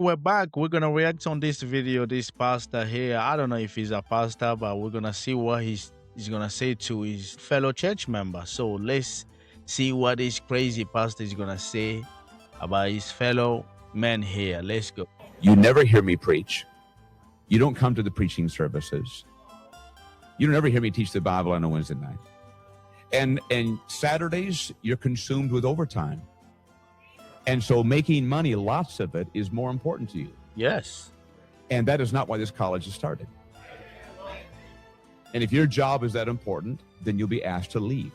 We're back. We're gonna react on this video. This pastor here, I don't know if he's a pastor, but we're gonna see what he's gonna say to his fellow church member. So let's see what this crazy pastor is gonna say about his fellow men here. Let's go. You never hear me preach. You don't come to the preaching services. You don't ever hear me teach the Bible on a Wednesday night. And Saturdays, you're consumed with overtime. And so making money, lots of it, is more important to you. Yes. And that is not why this college is started. And if your job is that important, then you'll be asked to leave.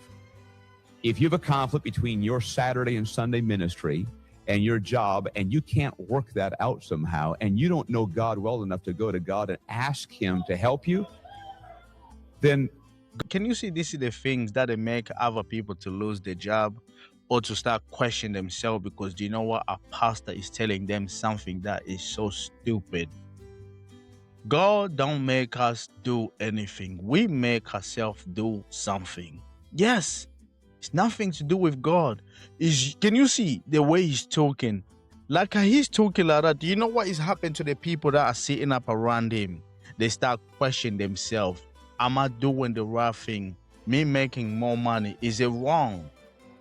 If you have a conflict between your Saturday and Sunday ministry and your job, and you can't work that out somehow, and you don't know God well enough to go to God and ask him to help you, then... Can you see this is the things that they make other people to lose their job or to start questioning themselves because do you know what? A pastor is telling them something that is so stupid. God don't make us do anything. We make ourselves do something. Yes, it's nothing to do with God. Can you see the way he's talking? Like he's talking like that. Do you know what is happening to the people that are sitting up around him? They start questioning themselves. Am I doing the right thing? Me making more money, is it wrong?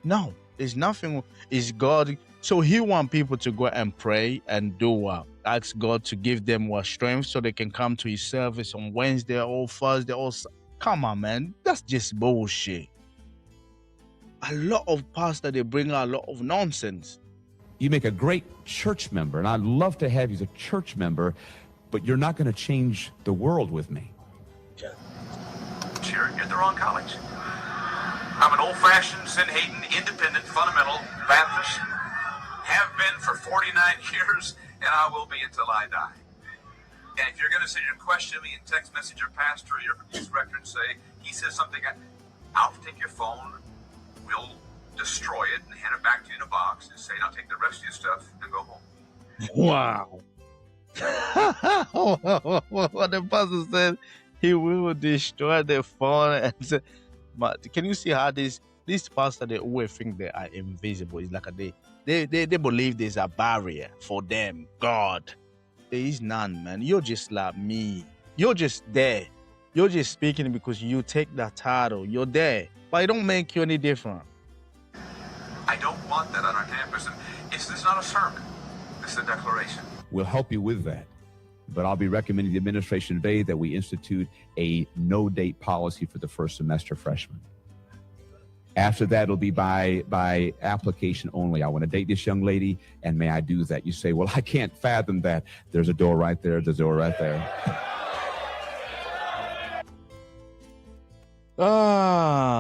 No, there's nothing. It's God. So he wants people to go and pray and do what? Ask God to give them what strength so they can come to his service on Wednesday or Thursday or... Come on, man. That's just bullshit. A lot of pastors, they bring out a lot of nonsense. You make a great church member, and I'd love to have you as a church member, but you're not going to change the world with me. You're at the wrong college. I'm an old-fashioned, sin-hating, independent, fundamental Baptist. Have been for 49 years, and I will be until I die. And if you're going to sit here and question me and text message your pastor or your youth rector and say, he says something, I'll take your phone, we'll destroy it and hand it back to you in a box and say, now take the rest of your stuff and go home. Wow. What the pastor said, he will destroy the phone. And but can you see how this pastor, they always think they are invisible? It's like they believe there's a barrier for them. God, there is none, man. You're just like me. You're just there. You're just speaking because you take that title. You're there, but it don't make you any different. I don't want that on our campus. This is not a sermon. This is a declaration. We'll help you with that. But I'll be recommending the administration today that we institute a no-date policy for the first semester freshmen. After that, it'll be by application only. I want to date this young lady, and may I do that? You say, well, I can't fathom that. There's a door right there. There's a door right there.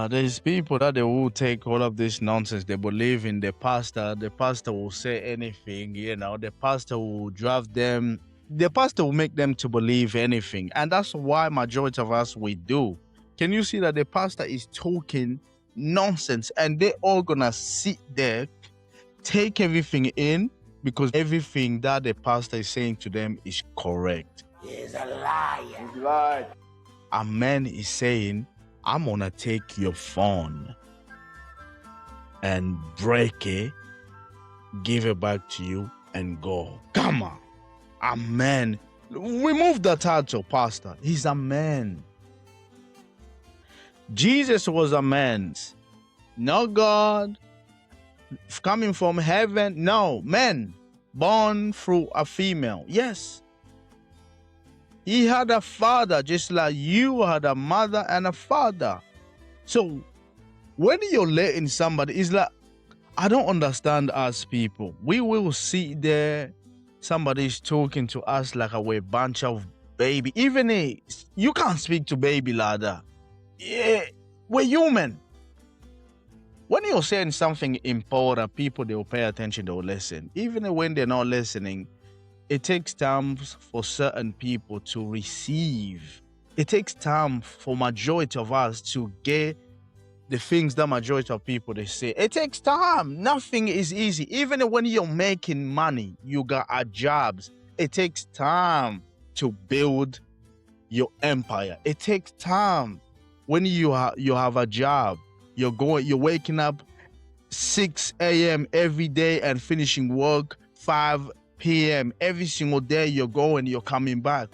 There's people that they will take all of this nonsense. They believe in the pastor. The pastor will say anything, you know. The pastor will drive them. The pastor will make them to believe anything. And that's why majority of us, we do. Can you see that the pastor is talking nonsense and they all gonna sit there, take everything in because everything that the pastor is saying to them is correct. He's a liar. He's lied. A man is saying, I'm gonna take your phone and break it, give it back to you and go. Come on. A man. Remove the title, pastor. He's a man. Jesus was a man. Not God coming from heaven. No, man. Born through a female. Yes. He had a father just like you had a mother and a father. So when you're letting somebody, it's like, I don't understand us people. We will sit there. Somebody's talking to us like we're a bunch of baby. Even you can't speak to baby like that. Yeah, we're human. When you're saying something important, people, they will pay attention, they will listen. Even when they're not listening, it takes time for certain people to receive. It takes time for majority of us to get the things that majority of people, they say. It takes time. Nothing is easy. Even when you're making money, you got jobs. It takes time to build your empire. It takes time. When you have a job, you're waking up 6 a.m. every day and finishing work 5 p.m. every single day. You're going, you're coming back.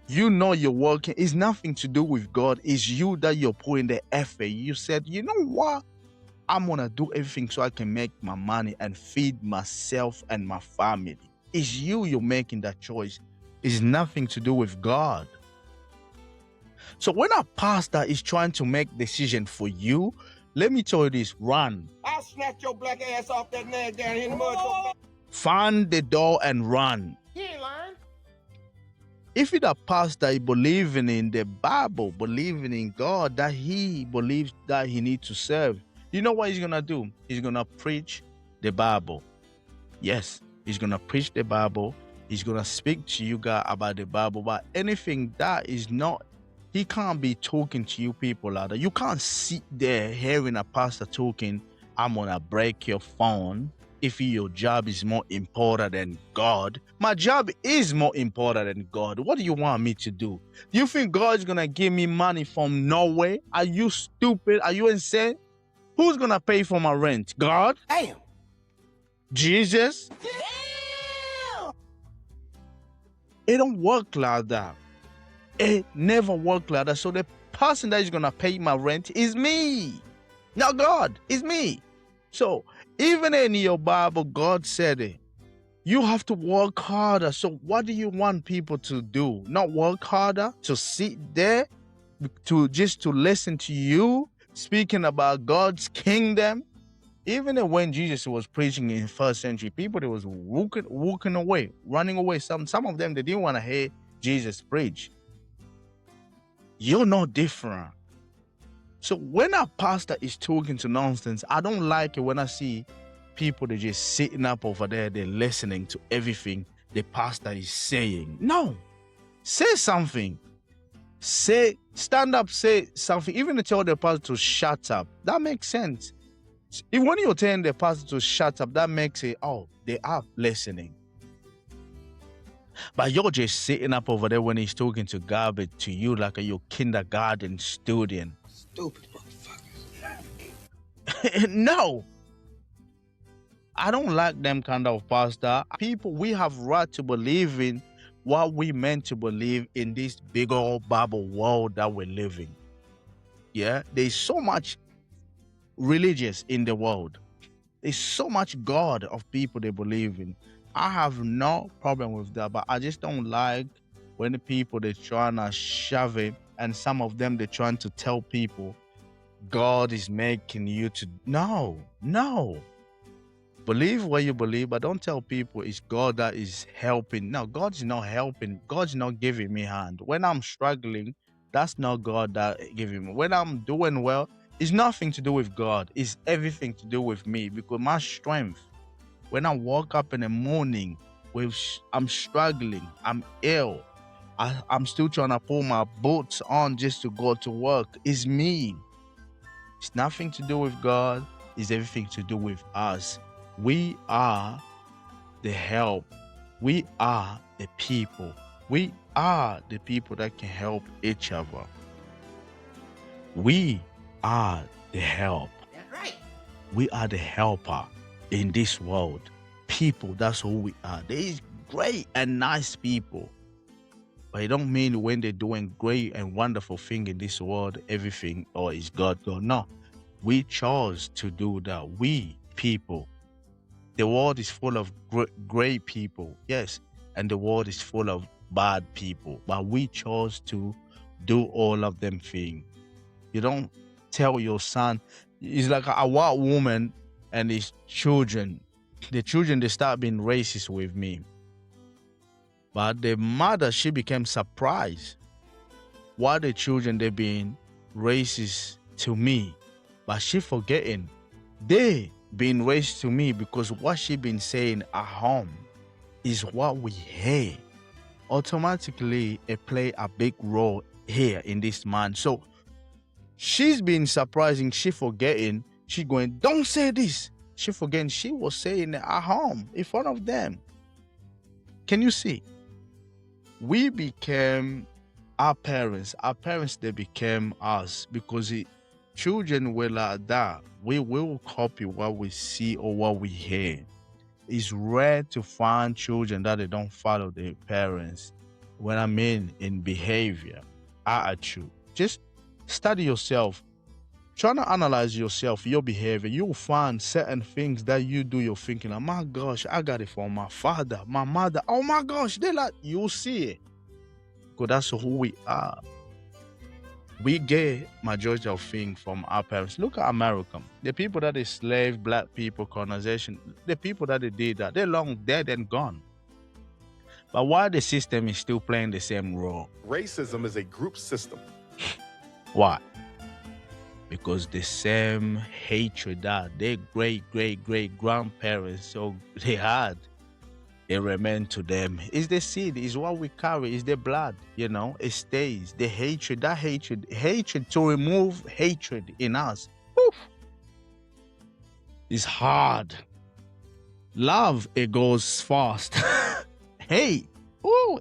You know you're working. It's nothing to do with God. It's you that you're putting the effort. You said, you know what? I'm going to do everything so I can make my money and feed myself and my family. It's you're making that choice. It's nothing to do with God. So when a pastor is trying to make decision for you, let me tell you this, run. I'll snatch your black ass off that nag down here in the mud. Find the door and run. He ain't lying. If it's a pastor believing in the Bible, believing in God, that he believes that he needs to serve, you know what he's going to do? He's going to preach the Bible. Yes, he's going to preach the Bible. He's going to speak to you guys about the Bible. But anything that is not, he can't be talking to you people like that. You can't sit there hearing a pastor talking, I'm going to break your phone if your job is more important than God. My job is more important than God. What do you want me to do? You think God is going to give me money from nowhere? Are you stupid? Are you insane? Who's going to pay for my rent? God? Damn. Jesus? Damn. It don't work like that. It never worked like that. So the person that is going to pay my rent is me. Not God. It's me. So even in your Bible, God said it. You have to work harder. So what do you want people to do? Not work harder? To sit there? To listen to you? Speaking about God's kingdom? Even when Jesus was preaching in the first century, people, they was walking away, running away. Some of them, they didn't want to hear Jesus preach. You're no different. So when a pastor is talking to nonsense, I don't like it when I see people, they're just sitting up over there, they're listening to everything the pastor is saying. No. Say something. Stand up, say something. Even to tell the pastor to shut up. That makes sense. If when you're telling the pastor to shut up, that makes it, oh, they are listening. But you're just sitting up over there when he's talking to God, to you like your kindergarten student. Stupid motherfuckers. No. I don't like them kind of pastor. People, we have right to believe in what we meant to believe in this big old Bible world that we're living. Yeah, there's so much religious in the world. There's so much God of people they believe in. I have no problem with that, but I just don't like when the people, they're trying to shove it, and some of them, they're trying to tell people God is making you to... No. Believe what you believe, but don't tell people it's God that is helping. No, God's not helping. God's not giving me hand. When I'm struggling, that's not God that giving me. When I'm doing well, it's nothing to do with God. It's everything to do with me, because my strength, when I wake up in the morning, I'm struggling, I'm ill, I'm still trying to pull my boots on just to go to work. It's me. It's nothing to do with God. It's everything to do with us. We are the help. We are the people. We are the people that can help each other. We are the help. That's right. We are the helper in this world. People, that's who we are. There is great and nice people. But it don't mean when they're doing great and wonderful thing in this world, everything, or is God. No. We chose to do that. We people. The world is full of great people. Yes. And the world is full of bad people. But we chose to do all of them things. You don't tell your son. It's like a white woman and his children. The children, they start being racist with me. But the mother, she became surprised why the children, they being racist to me. But she forgetting they being racist to me because what she been saying at home is what we hear. Automatically, it play a big role here in this man. So she's been surprising, she forgetting, she going, don't say this. She forgetting she was saying it at home in front of them. Can you see? We became our parents. Our parents, they became us because children were like that. We will copy what we see or what we hear. it's rare to find children that they don't follow their parents. When I mean in behavior, attitude, just study yourself. Trying to analyze yourself, your behavior, you'll find certain things that you do. You're thinking, oh my gosh, I got it from my father, my mother. Oh my gosh, they like, you'll see it. Because that's who we are. We get majority of things from our parents. Look at America. The people that enslaved black people, colonization, the people that they did that, they're long dead and gone. But why the system is still playing the same role? Racism is a group system. Why? Because the same hatred that their great grandparents so they had, it remained to them. It's the seed, is what we carry, is the blood, it stays. The hatred, that hatred to remove hatred in us. Whew, it's hard. Love, it goes fast. Hate,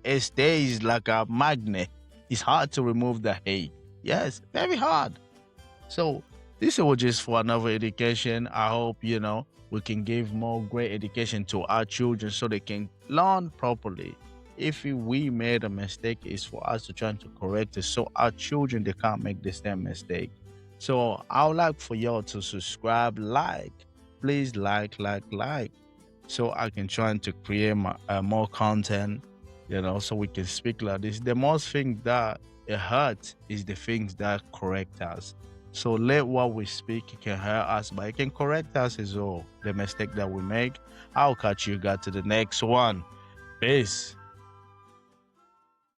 it stays like a magnet. It's hard to remove the hate. Yes, very hard. So this was just for another education. I hope, we can give more great education to our children so they can learn properly. If we made a mistake, it's for us to try to correct it so our children, they can't make the same mistake. So I would like for y'all to subscribe, please like, so I can try to create more content, so we can speak like this. The most thing that it hurts is the things that correct us. So let what we speak, it can hurt us, but it can correct us as well, the mistake that we make. I'll catch you guys to the next one. Peace.